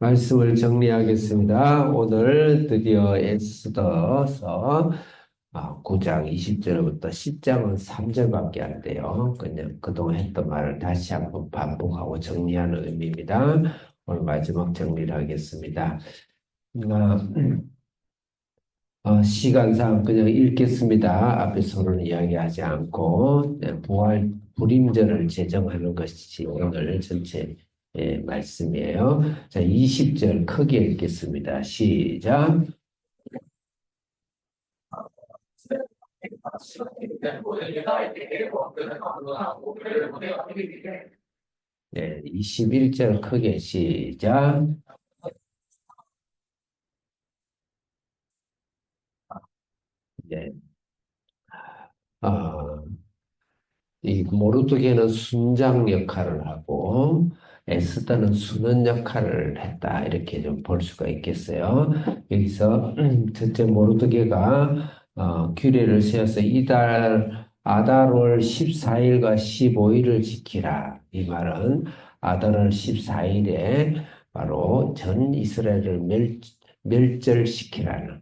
말씀을 정리하겠습니다. 오늘 드디어 에스더서 9장 20절부터 10장은 3절밖에 안 돼요. 그냥 그동안 했던 말을 다시 한번 반복하고 정리하는 의미입니다. 오늘 마지막 정리를 하겠습니다. 시간상 그냥 읽겠습니다. 앞에서는 이야기하지 않고 부활 불임절을 제정하는 것이 오늘 전체 말씀이에요. 자, 20절 크게 읽겠습니다. 시작. 네, 21절 크게 시작. 네. 아, 이 모르드게는 순장 역할을 하고 에스더는 수는 역할을 했다 이렇게 좀 볼 수가 있겠어요. 여기서 첫째 모르드게가 규례를 세워서 이달 아달월 14일과 15일을 지키라. 이 말은 아달월 14일에 바로 전 이스라엘을 멸절시키라는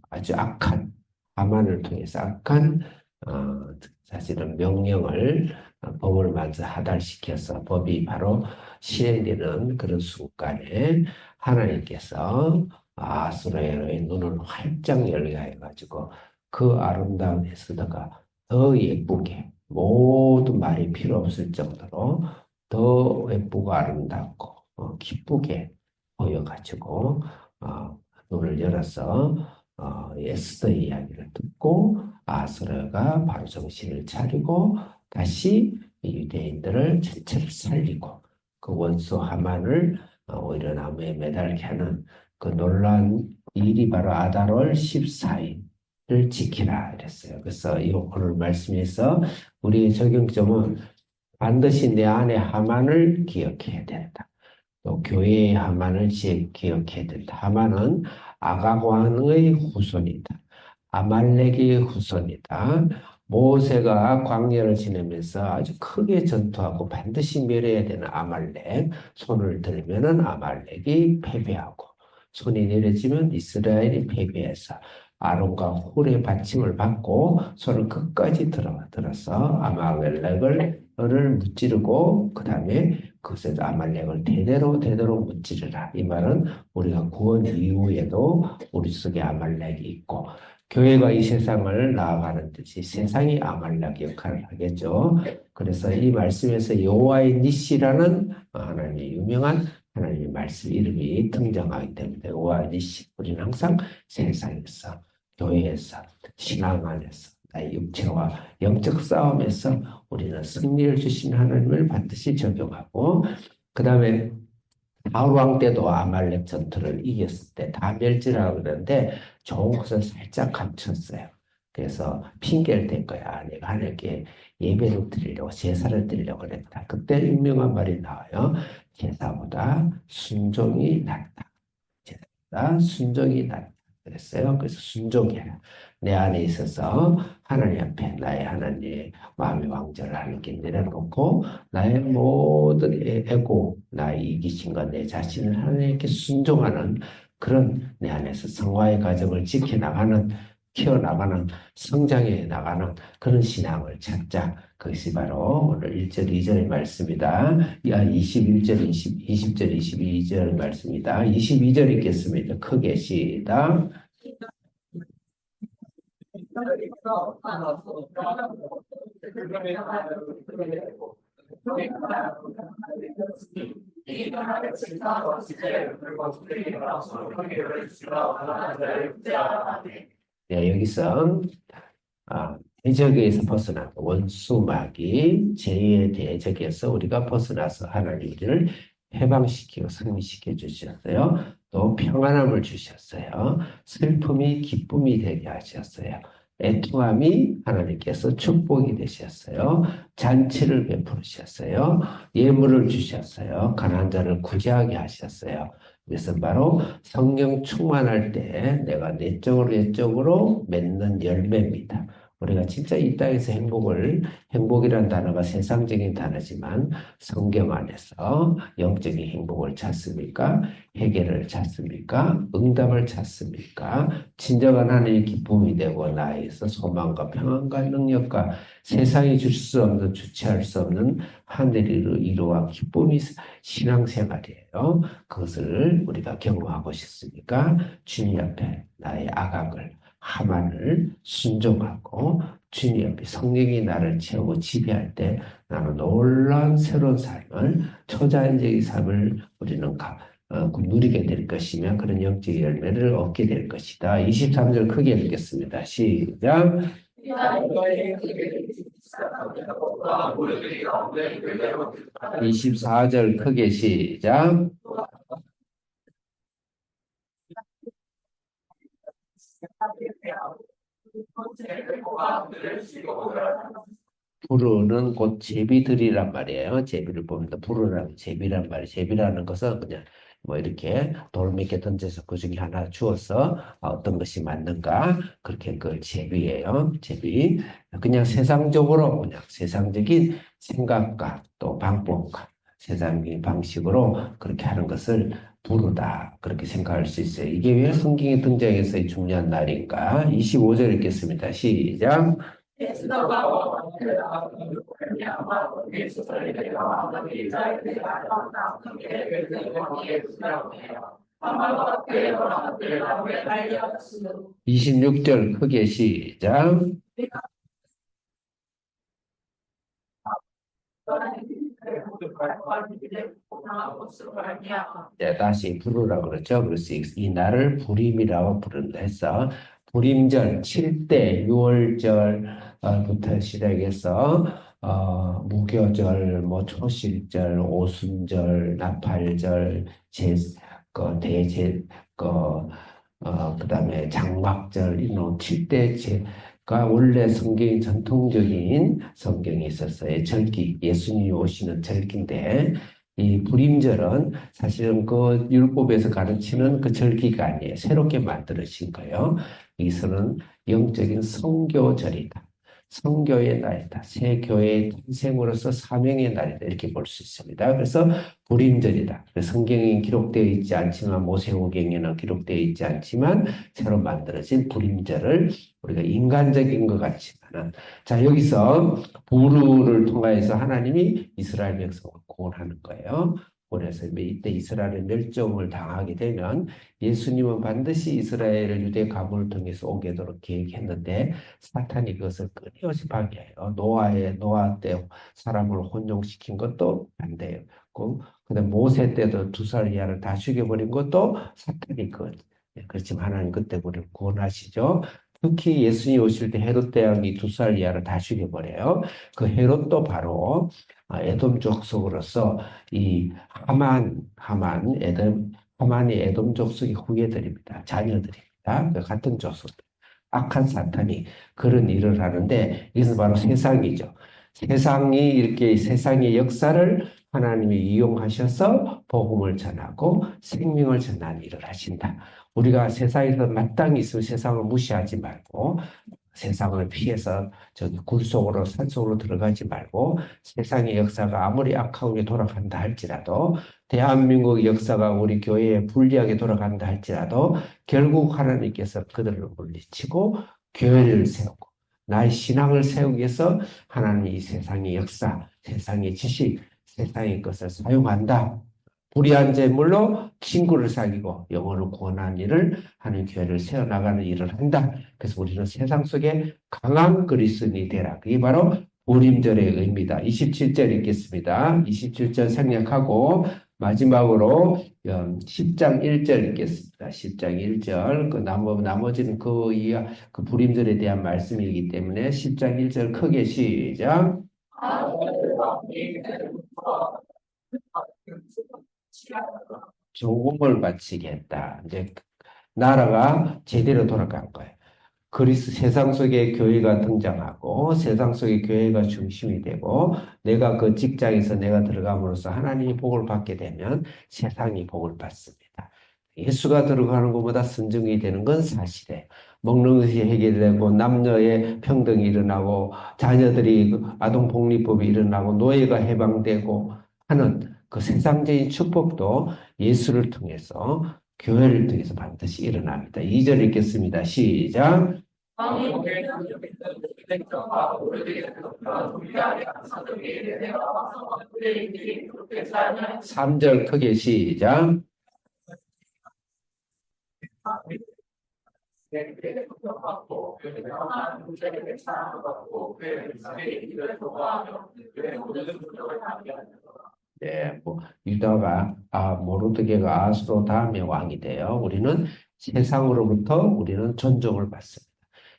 아주 악한 하만을 통해서 악한 사실은 명령을 법을 만져 하달시켜서 법이 바로 실행되는 그런 순간에 하나님께서 아수라의 눈을 활짝 열게 해가지고 그 아름다운 에스더가 더 예쁘게 모든 말이 필요 없을 정도로 더 예쁘고 아름답고 기쁘게 보여가지고 눈을 열어서 에스더의 이야기를 듣고 아수라가 바로 정신을 차리고 다시 유대인들을 전체를 살리고 그 원수 하만을 오히려 나무에 매달게 하는 그 놀라운 일이 바로 아달월 14일을 지키라 이랬어요. 그래서 이 오늘 말씀에서 우리의 적용점은 반드시 내 안에 하만을 기억해야 된다. 또 교회의 하만을 기억해야 된다. 하만은 아각 왕의 후손이다. 아말렉의 후손이다. 모세가 광야를 지내면서 아주 크게 전투하고 반드시 멸해야 되는 아말렉, 손을 들면은 아말렉이 패배하고 손이 내려지면 이스라엘이 패배해서 아론과 홀의 받침을 받고 손을 끝까지 들어서 아말렉을 무찌르고 그 다음에 그것에서 아말렉을 대대로 무찌르라. 이 말은 우리가 구원 이후에도 우리 속에 아말렉이 있고 교회가 이 세상을 나아가는 듯이 세상이 아말렉 역할을 하겠죠. 그래서 이 말씀에서 여호와의 니시라는 하나님의 유명한 하나님의 말씀 이름이 등장하기 때문에 여호와의 니시 우리는 항상 세상에서 교회에서 신앙 안에서 나의 육체와 영적 싸움에서 우리는 승리를 주신 하나님을 반드시 적용하고 그 다음에 바울 왕 때도 아말렉 전투를 이겼을 때 다 멸절하고 그러는데 좋은 것을 살짝 감췄어요. 그래서 핑계를 댄 거야. 내가 하나님께 예배를 드리려고 제사를 드리려고 그랬다. 그때 유명한 말이 나와요. 제사보다 순종이 낫다. 제사보다 순종이 낫다. 그랬어요. 그래서 순종해라. 내 안에 있어서 하나님 앞에 나의 하나님의 마음의 왕절을 하나님께 내려놓고 나의 모든 에고, 나의 이기심과 내 자신을 하나님께 순종하는 그런 내 안에서 성화의 과정을 지켜나가는, 키워나가는, 성장해 나가는 그런 신앙을 찾자. 그것이 바로 오늘 1절, 2절의 말씀이다. 21절, 20절, 22절 말씀이다. 22절 읽겠습니다. 크게 시작. 네, 여기서 대적에서 벗어난 원수마귀 제2의 대적에서 우리가 벗어나서 하나님 우리를 해방시키고 승리시켜 주셨어요. 또 평안함을 주셨어요. 슬픔이 기쁨이 되게 하셨어요. 애통함이 하나님께서 축복이 되셨어요. 잔치를 베푸셨어요. 예물을 주셨어요. 가난한 자를 구제하게 하셨어요. 그래서 바로 성령 충만할 때 내가 내적으로 맺는 열매입니다. 우리가 진짜 이 땅에서 행복이란 단어가 세상적인 단어지만 성경 안에서 영적인 행복을 찾습니까? 해결을 찾습니까? 응답을 찾습니까? 진정한 하나님의 기쁨이 되고 나에서 소망과 평안과 능력과 세상이 줄 수 없는 주체할 수 없는 하늘의 이루와 기쁨이 신앙생활이에요. 그것을 우리가 경험하고 싶으니까 주님 앞에 나의 악악을 하만을 순종하고 주님 앞에 성령이 나를 채우고 지배할 때 나는 놀라운 새로운 삶을 초자연적인 삶을 우리는 누리게 될 것이며 그런 영적 열매를 얻게 될 것이다. 23절 크게 읽겠습니다. 시작. 24절 크게 시작. 부르는 곧 제비들이란 말이에요. 제비를 보면 부르라는 제비란 말이에요. 제비라는 것은 그냥 뭐 이렇게 돌 몇 개 던져서 그 중에 하나 주어서 어떤 것이 맞는가 그렇게 그 제비예요. 제비. 그냥 세상적으로 그냥 세상적인 생각과 또 방법과 세상적인 방식으로 그렇게 하는 것을 부르다 그렇게 생각할 수 있어요. 이게 왜 성경에 등장해서 중요한 날인가? 25절 읽겠습니다. 시작. 이십육 절 크게 시작. 네, 다시 부르라 그러죠. 그래서 이 날을 불임이라고 부른다 해서 불임절 7대 6월절부터 시작해서 무교절, 뭐 초실절, 오순절, 나팔절, 대제 그다음에 장막절 이런 7대 가 원래 성경이 전통적인 성경이 있었어요. 절기, 예수님이 오시는 절기인데 이 불임절은 사실은 그 율법에서 가르치는 그 절기가 아니에요. 새롭게 만들어진 거예요. 이것은 영적인 성교절이다. 성교의 날이다. 새 교회의 탄생으로서 사명의 날이다. 이렇게 볼 수 있습니다. 그래서 불임절이다. 성경에 기록되어 있지 않지만 모세오경에는 기록되어 있지 않지만 새로 만들어진 불임절을 우리가 인간적인 것 같지만은 자 여기서 부르를 통하여서 하나님이 이스라엘 백성을 구원하는 거예요. 그래서 이때 이스라엘의 멸종을 당하게 되면 예수님은 반드시 이스라엘을 유대 가문을 통해서 오게 되도록 계획했는데 사탄이 그것을 끊임없이 방해해요. 노아 때 사람을 혼용시킨 것도 반대예요. 그다음 모세 때도 2살 이하를 다 죽여버린 것도 사탄이 그렇지만 하나님 그때 우리를 구원하시죠. 특히 예수님 오실 때 헤롯 대왕이 2살 이하를 다 죽여버려요. 그 헤롯도 바로 에돔 족속으로서 이 하만이 에돔 족속의 후예들입니다. 자녀들입니다. 그 같은 족속. 악한 사탄이 그런 일을 하는데 이것은 바로 세상이죠. 세상이 이렇게 세상의 역사를 하나님이 이용하셔서 복음을 전하고 생명을 전하는 일을 하신다. 우리가 세상에서 마땅히 있으면 세상을 무시하지 말고 세상을 피해서 저기 굴속으로 산속으로 들어가지 말고 세상의 역사가 아무리 악하게 돌아간다 할지라도 대한민국 역사가 우리 교회에 불리하게 돌아간다 할지라도 결국 하나님께서 그들을 물리치고 교회를 세우고 나의 신앙을 세우기 위해서 하나님이 이 세상의 역사, 세상의 지식, 세상의 것을 사용한다. 불의한 제물로 친구를 사귀고 영혼을 구원하는 일을 하는 교회를 세워나가는 일을 한다. 그래서 우리는 세상 속에 강한 그리스도인이 되라. 그게 바로 불임절의 의미다. 27절 읽겠습니다. 27절 생략하고 마지막으로 10장 1절 읽겠습니다. 10장 1절 나머지는 그 불임절에 대한 말씀이기 때문에 10장 1절 크게 시작. 조공을 바치게 했다. 이제 나라가 제대로 돌아간 거예요. 세상 속에 교회가 등장하고 세상 속에 교회가 중심이 되고 내가 그 직장에서 내가 들어감으로써 하나님이 복을 받게 되면 세상이 복을 받습니다. 예수가 들어가는 것보다 선정이 되는 건 사실이에요. 먹는 것이 해결되고 남녀의 평등이 일어나고 자녀들이 아동 복리법이 일어나고 노예가 해방되고 하는 그 세상적인 축복도 예수를 통해서 교회를 통해서 반드시 일어납니다. 2절 읽겠습니다. 시작. 3절 크게 시작. 네, 유다가 모르드게가 아수로 다음에 왕이 돼요. 세상으로부터 우리는 존중을 받습니다.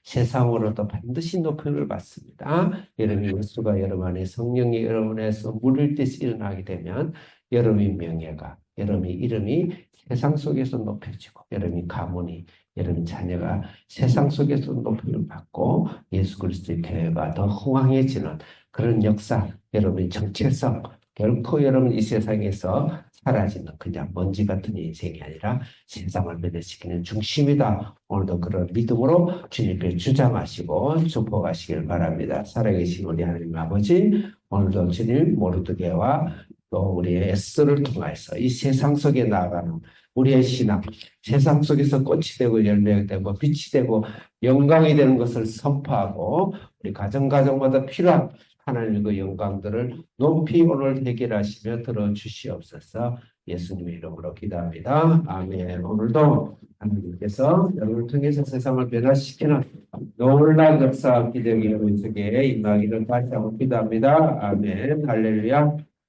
세상으로부터 반드시 높임을 받습니다. 여러분 예수가 여러분 안에 성령이 여러분 안에서 물을 듯이 일어나게 되면 여러분의 명예가, 여러분의 이름이 세상 속에서 높여지고 여러분의 가문이, 여러분 자녀가 세상 속에서 높임을 받고 예수 그리스도의 교회가 더 흥왕해지는 그런 역사, 여러분의 정체성, 결코 여러분 이 세상에서 사라지는 그냥 먼지 같은 인생이 아니라 세상을 변화시키는 중심이다. 오늘도 그런 믿음으로 주님께 주장하시고 축복하시길 바랍니다. 살아계신 우리 하나님 아버지, 오늘도 주님 모르드게와 또 우리의 에스더를 통해서 이 세상 속에 나아가는 우리의 신앙, 세상 속에서 꽃이 되고 열매가 되고 빛이 되고 영광이 되는 것을 선포하고 우리 가정마다 필요한 하나님의 그 영광들을 높이 오늘 해결하시며 들어주시옵소서. 예수님의 이름으로 기도합니다. 아멘. 오늘도 하나님께서 여러분을 통해서 세상을 변화시키는 놀라운 역사 기적이 여러분 속에 임하기를 다시 한번 기도합니다. 아멘. 할렐루야.